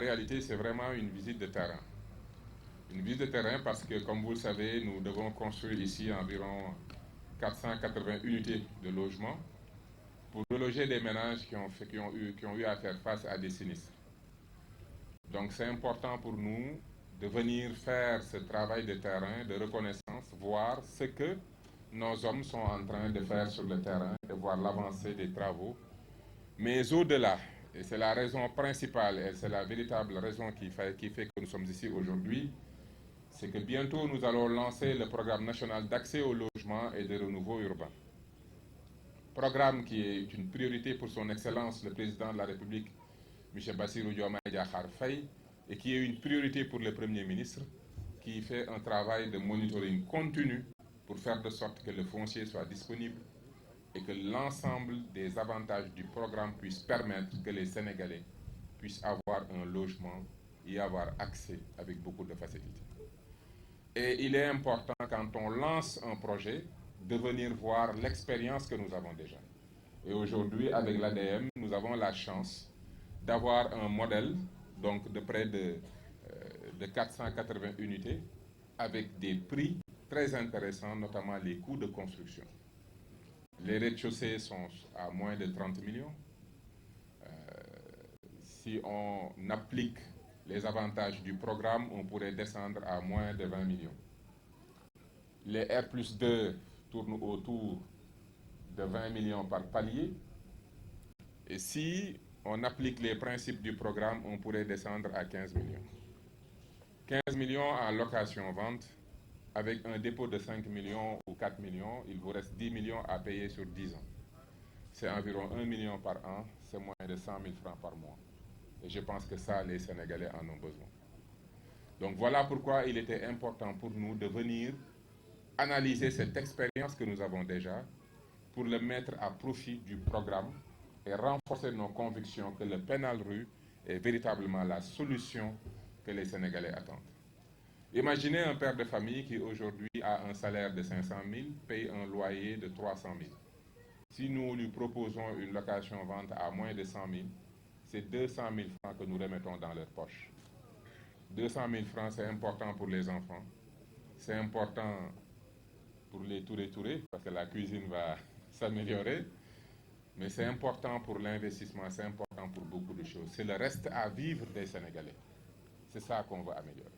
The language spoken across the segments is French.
réalité, c'est vraiment une visite de terrain. Une visite de terrain parce que, comme vous le savez, nous devons construire ici environ 480 unités de logement pour reloger des ménages qui ont eu à faire face à des sinistres. Donc c'est important pour nous de venir faire ce travail de terrain, de reconnaissance, voir ce que nos hommes sont en train de faire sur le terrain, de voir l'avancée des travaux. Mais au-delà, et c'est la raison principale, et c'est la véritable raison qui fait que nous sommes ici aujourd'hui, c'est que bientôt nous allons lancer le programme national d'accès au logement et de renouveau urbain. Programme qui est une priorité pour son Excellence, le Président de la République, M. Bassirou Diomaye Diakhar Faye, et qui est une priorité pour le Premier ministre, qui fait un travail de monitoring continu pour faire de sorte que le foncier soit disponible et que l'ensemble des avantages du programme puisse permettre que les Sénégalais puissent avoir un logement et y avoir accès avec beaucoup de facilité. Et il est important, quand on lance un projet, de venir voir l'expérience que nous avons déjà. Et aujourd'hui, avec l'ADM, nous avons la chance d'avoir un modèle donc de près de 480 unités avec des prix très intéressants, notamment les coûts de construction. Les rez-de-chaussée sont à moins de 30 millions. Si on applique les avantages du programme, on pourrait descendre à moins de 20 millions. Les R+2 tournent autour de 20 millions par palier. Et si on applique les principes du programme, on pourrait descendre à 15 millions. 15 millions en location-vente, avec un dépôt de 5 millions ou 4 millions, il vous reste 10 millions à payer sur 10 ans. C'est environ 1 million par an, c'est moins de 100 000 francs par mois. Et je pense que ça, les Sénégalais en ont besoin. Donc voilà pourquoi il était important pour nous de venir analyser cette expérience que nous avons déjà pour le mettre à profit du programme et renforcer nos convictions que le Pénal Rue est véritablement la solution que les Sénégalais attendent. Imaginez un père de famille qui aujourd'hui a un salaire de 500 000, paye un loyer de 300 000. Si nous lui proposons une location-vente à moins de 100 000, c'est 200 000 francs que nous remettons dans leur poche. 200 000 francs, c'est important pour les enfants, c'est important pour les tourés, parce que la cuisine va s'améliorer, mais c'est important pour l'investissement, c'est important pour beaucoup de choses. C'est le reste à vivre des Sénégalais. C'est ça qu'on va améliorer.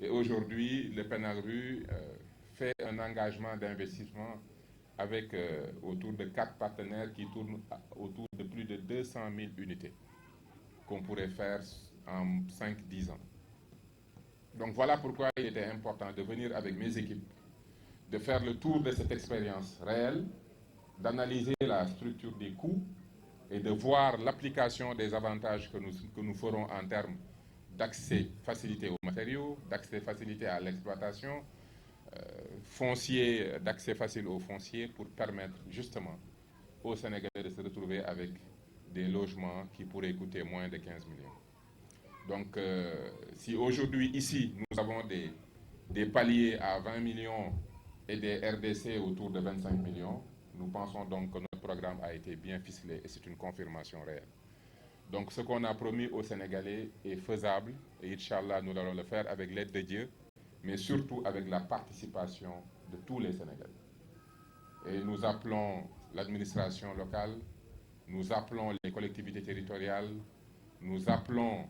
Et aujourd'hui, le Pénal Rue fait un engagement d'investissement avec autour de 4 partenaires qui tournent autour de plus de 200 000 unités qu'on pourrait faire en 5-10 ans. Donc voilà pourquoi il était important de venir avec mes équipes, de faire le tour de cette expérience réelle, d'analyser la structure des coûts et de voir l'application des avantages que nous ferons en termes d'accès facilité aux matériaux, d'accès facilité à l'exploitation, foncier, d'accès facile aux fonciers pour permettre justement aux Sénégalais de se retrouver avec des logements qui pourraient coûter moins de 15 millions. Donc si aujourd'hui ici nous avons des paliers à 20 millions et des RDC autour de 25 millions, nous pensons donc que notre programme a été bien ficelé et c'est une confirmation réelle. Donc ce qu'on a promis aux Sénégalais est faisable et Inch'Allah nous allons le faire avec l'aide de Dieu, mais surtout avec la participation de tous les Sénégalais. Et nous appelons l'administration locale, nous appelons les collectivités territoriales, nous appelons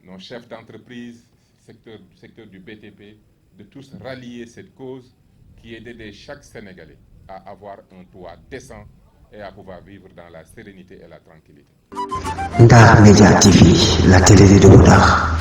nos chefs d'entreprise, secteur du BTP, de tous rallier cette cause qui est d'aider chaque Sénégalais à avoir un toit décent et à pouvoir vivre dans la sérénité et la tranquillité. Ndar Média TV, la télé de Ndar.